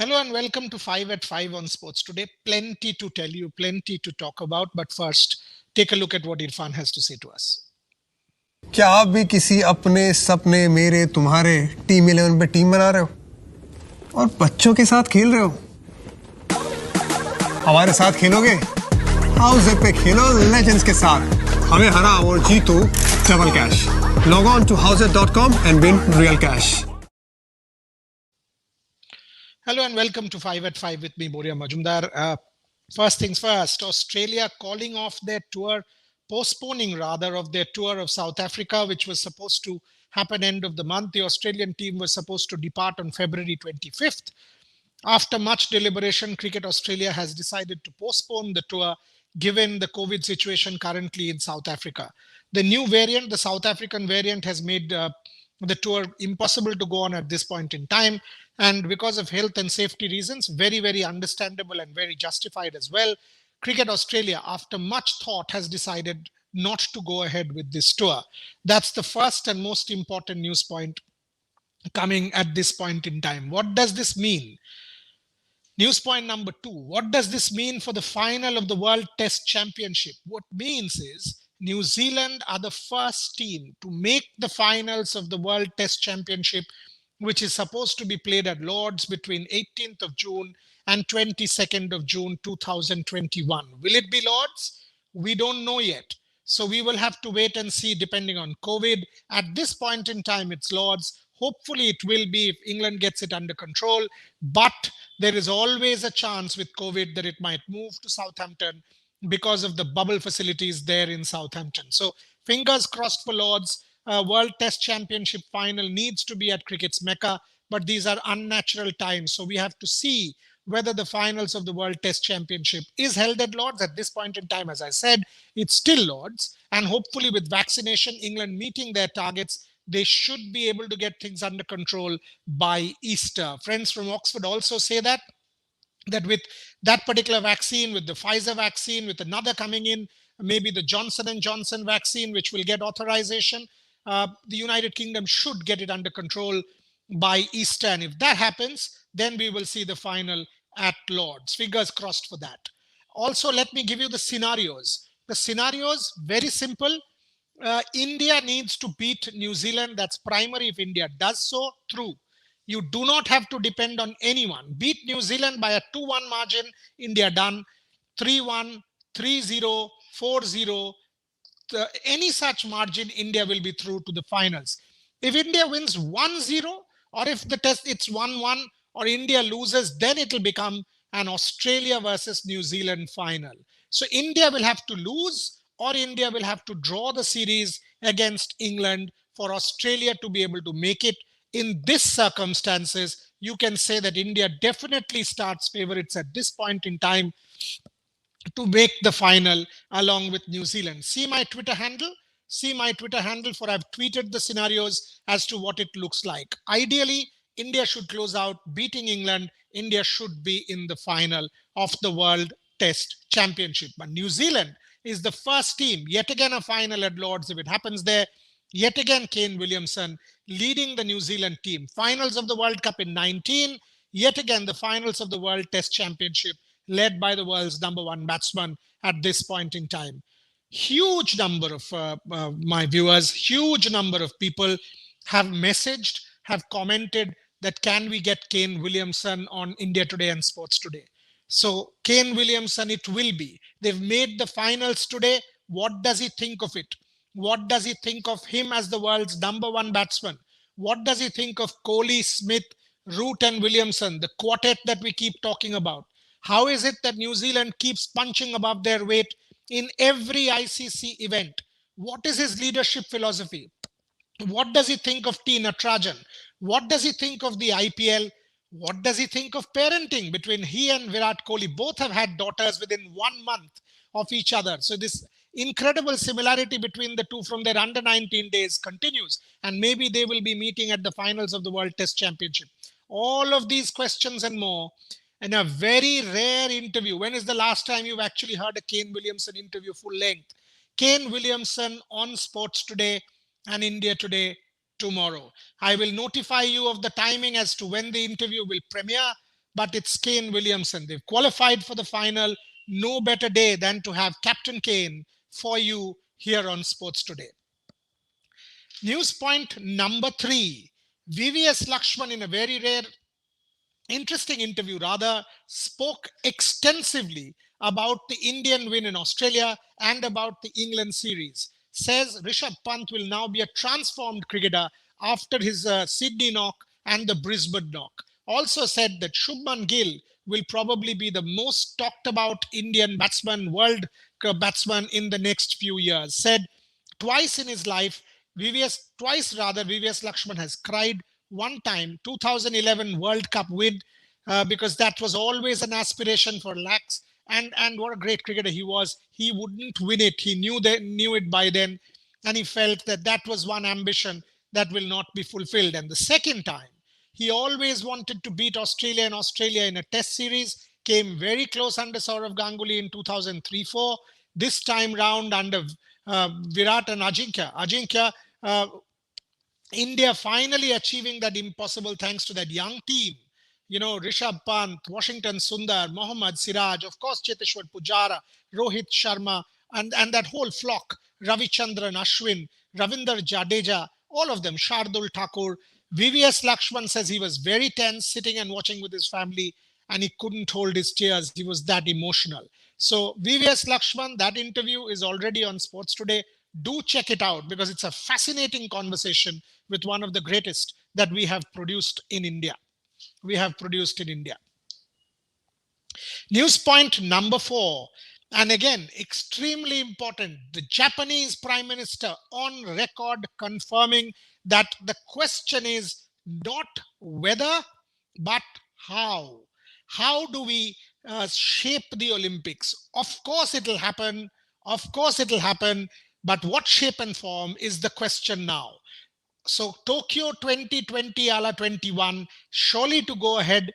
Hello and welcome to 5 at 5 on Sports Today. Plenty to tell you, plenty to talk about. But first, take a look at what Irfan has to say to us. क्या आप भी किसी अपने सपने मेरे तुम्हारे team 11 पे team बना रहे हो और बच्चों के साथ खेल रहे हो? हमारे साथ खेलोगे? हाउस पे खेलो लेजेंड्स के साथ. हमें हराओ और जीतो double cash. Log on to houseit.com and win real cash. Hello and welcome to 5 at 5 with me, Boria Majumdar. First things first, Australia calling off their tour, postponing rather of their tour of South Africa, which was supposed to happen end of the month. The Australian team was supposed to depart on February 25th. After much deliberation, Cricket Australia has decided to postpone the tour given the COVID situation currently in South Africa. The new variant, the South African variant, has made the tour impossible to go on at this point in time. And because of health and safety reasons, very, very understandable and very justified as well, Cricket Australia, after much thought, has decided not to go ahead with this tour. That's the first and most important news point coming at this point in time. What does this mean? News point number 2. What does this mean for the final of the World Test Championship? What it means is New Zealand are the first team to make the finals of the World Test Championship, which is supposed to be played at Lord's between 18th of June and 22nd of June 2021. Will it be Lord's? We don't know yet. So we will have to wait and see depending on COVID. At this point in time, it's Lord's. Hopefully it will be if England gets it under control. But there is always a chance with COVID that it might move to Southampton because of the bubble facilities there in Southampton. So fingers crossed for Lord's. World Test Championship final needs to be at cricket's Mecca, but these are unnatural times. So we have to see whether the finals of the World Test Championship is held at Lord's. At this point in time, as I said, it's still Lord's. And hopefully with vaccination, England meeting their targets, they should be able to get things under control by Easter. Friends from Oxford also say that with that particular vaccine, with the Pfizer vaccine, with another coming in, maybe the Johnson & Johnson vaccine, which will get authorization, the United Kingdom should get it under control by Easter. And if that happens, then we will see the final at Lord's. Fingers crossed for that. Also, let me give you the scenarios. The scenarios, very simple. India needs to beat New Zealand. That's primary. If India does so, true. You do not have to depend on anyone. Beat New Zealand by a 2-1 margin. India done. 3-1, 3-0, 4-0. Any such margin, India will be through to the finals. If India wins 1-0, or if the test it's 1-1, or India loses, then it will become an Australia versus New Zealand final. So India will have to lose, or India will have to draw the series against England for Australia to be able to make it. In this circumstances, you can say that India definitely starts favorites at this point in time to make the final along with New Zealand. See my Twitter handle. See my Twitter handle for I've tweeted the scenarios as to what it looks like. Ideally, India should close out beating England. India should be in the final of the World Test Championship. But New Zealand is the first team, yet again a final at Lord's if it happens there. Yet again, Kane Williamson leading the New Zealand team. Finals of the World Cup in 19. Yet again, the finals of the World Test Championship led by the world's number one batsman at this point in time. Huge number of my viewers, huge number of people have messaged, have commented that can we get Kane Williamson on India Today and Sports Today. So Kane Williamson, it will be. They've made the finals today. What does he think of it? What does he think of him as the world's number one batsman? What does he think of Kohli, Smith, Root and Williamson, the quartet that we keep talking about? How is it that New Zealand keeps punching above their weight in every ICC event? What is his leadership philosophy? What does he think of T. Natarajan? What does he think of the IPL? What does he think of parenting between he and Virat Kohli? Both have had daughters within 1 month of each other. So this incredible similarity between the two from their under 19 days continues. And maybe they will be meeting at the finals of the World Test Championship. All of these questions and more in a very rare interview. When is the last time you've actually heard a Kane Williamson interview full length? Kane Williamson on Sports Today and India Today tomorrow. I will notify you of the timing as to when the interview will premiere. but it's Kane Williamson. They've qualified for the final. No better day than to have Captain Kane for you here on Sports Today. News point number 3. VVS Lakshman, in a very rare, interesting interview rather, spoke extensively about the Indian win in Australia and about the England series. Says Rishabh Pant will now be a transformed cricketer after his Sydney knock and the Brisbane knock. Also said that Shubman Gill will probably be the most talked about Indian batsman, world batsman in the next few years. Said twice in his life, VVS Lakshman has cried. One time, 2011 World Cup win, because that was always an aspiration for Lax. And what a great cricketer he was. He wouldn't win it. He knew it by then. And he felt that that was one ambition that will not be fulfilled. And the second time, he always wanted to beat Australia in a test series. Came very close under Saurav Ganguly in 2003-04. This time round under Virat and Ajinkya, India finally achieving that impossible thanks to that young team. You know, Rishabh Pant, Washington Sundar, Mohammad Siraj, of course, Cheteshwar Pujara, Rohit Sharma, and that whole flock, Ravichandran Ashwin, Ravinder Jadeja, all of them, Shardul Thakur. VVS Lakshman says he was very tense, sitting and watching with his family, and he couldn't hold his tears. He was that emotional. So VVS Lakshman, that interview is already on Sports Today. Do check it out because it's a fascinating conversation with one of the greatest that we have produced in India. News point number 4. And again, extremely important. The Japanese Prime Minister on record confirming that the question is not whether, but how. How do we shape the Olympics? Of course, it'll happen. But what shape and form is the question now. So Tokyo 2020 ala 21, surely to go ahead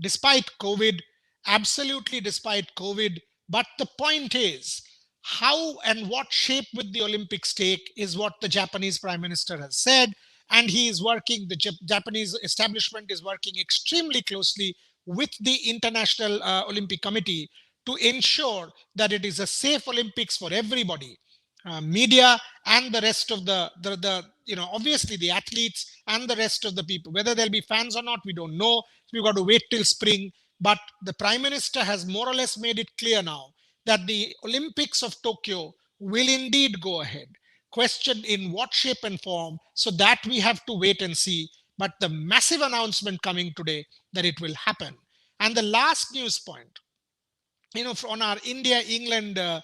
despite COVID, absolutely despite COVID. But the point is, how and what shape with the Olympics take is what the Japanese Prime Minister has said. And he is working, the Japanese establishment is working extremely closely with the International Olympic Committee to ensure that it is a safe Olympics for everybody. Media and the rest of the obviously the athletes and the rest of the people. Whether there'll be fans or not, we don't know. We've got to wait till spring. But the Prime Minister has more or less made it clear now that the Olympics of Tokyo will indeed go ahead. Question in what shape and form, so that we have to wait and see. But the massive announcement coming today that it will happen. And the last news point, on our India-England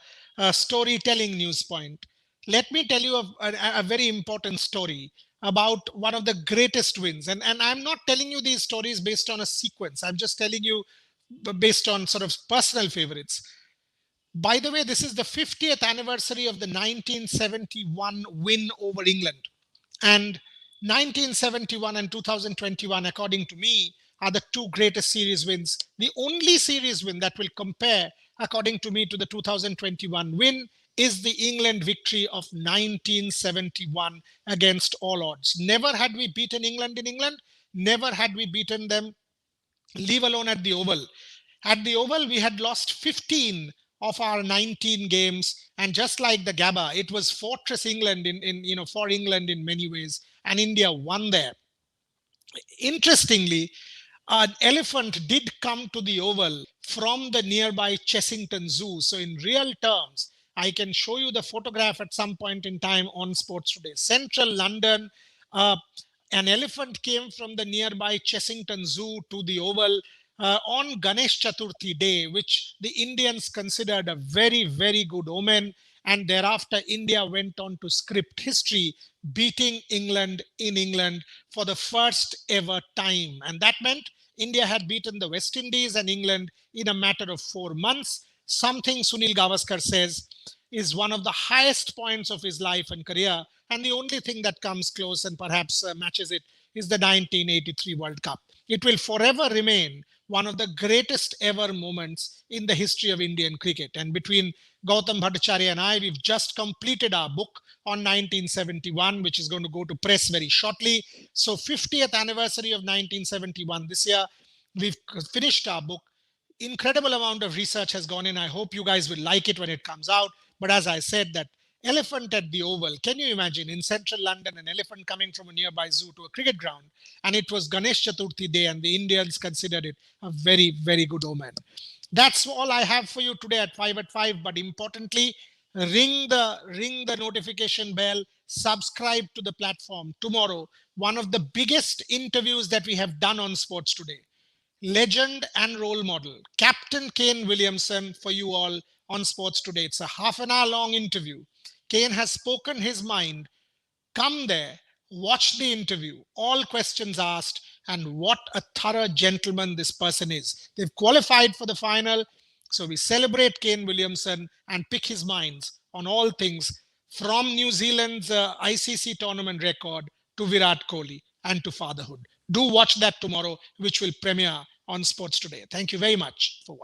storytelling news point, let me tell you a very important story about one of the greatest wins. And I'm not telling you these stories based on a sequence. I'm just telling you based on sort of personal favorites. By the way, this is the 50th anniversary of the 1971 win over England. And 1971 and 2021, according to me, are the two greatest series wins. The only series win that will compare, according to me, to the 2021 win is the England victory of 1971 against all odds. Never had we beaten England in England. Never had we beaten them, leave alone at the Oval. At the Oval, we had lost 15 of our 19 games. And just like the Gabba, it was Fortress England for England in many ways. And India won there. Interestingly, an elephant did come to the Oval from the nearby Chessington Zoo. So in real terms, I can show you the photograph at some point in time on Sports Today. Central London, an elephant came from the nearby Chessington Zoo to the Oval on Ganesh Chaturthi day, which the Indians considered a very, very good omen. And thereafter, India went on to script history, beating England in England for the first ever time. And that meant India had beaten the West Indies and England in a matter of 4 months. Something Sunil Gavaskar says is one of the highest points of his life and career. And the only thing that comes close and perhaps matches it is the 1983 World Cup. It will forever remain one of the greatest ever moments in the history of Indian cricket. And between Gautam Bhattacharya and I, we've just completed our book on 1971, which is going to go to press very shortly. So 50th anniversary of 1971 this year. We've finished our book. Incredible amount of research has gone in. I hope you guys will like it when it comes out. But as I said, that elephant at the Oval, can you imagine in central London, an elephant coming from a nearby zoo to a cricket ground? And it was Ganesh Chaturthi day, and the Indians considered it a very, very good omen. That's all I have for you today at 5 at 5. But importantly, ring the notification bell, subscribe to the platform. Tomorrow, one of the biggest interviews that we have done on Sports Today, legend and role model, Captain Kane Williamson, for you all on Sports Today. It's a half an hour long interview. Kane has spoken his mind. Come there, watch the interview, all questions asked, and what a thorough gentleman this person is. They've qualified for the final, so we celebrate Kane Williamson and pick his minds on all things from New Zealand's ICC tournament record to Virat Kohli and to fatherhood. Do watch that tomorrow, which will premiere on Sports Today. Thank you very much for watching.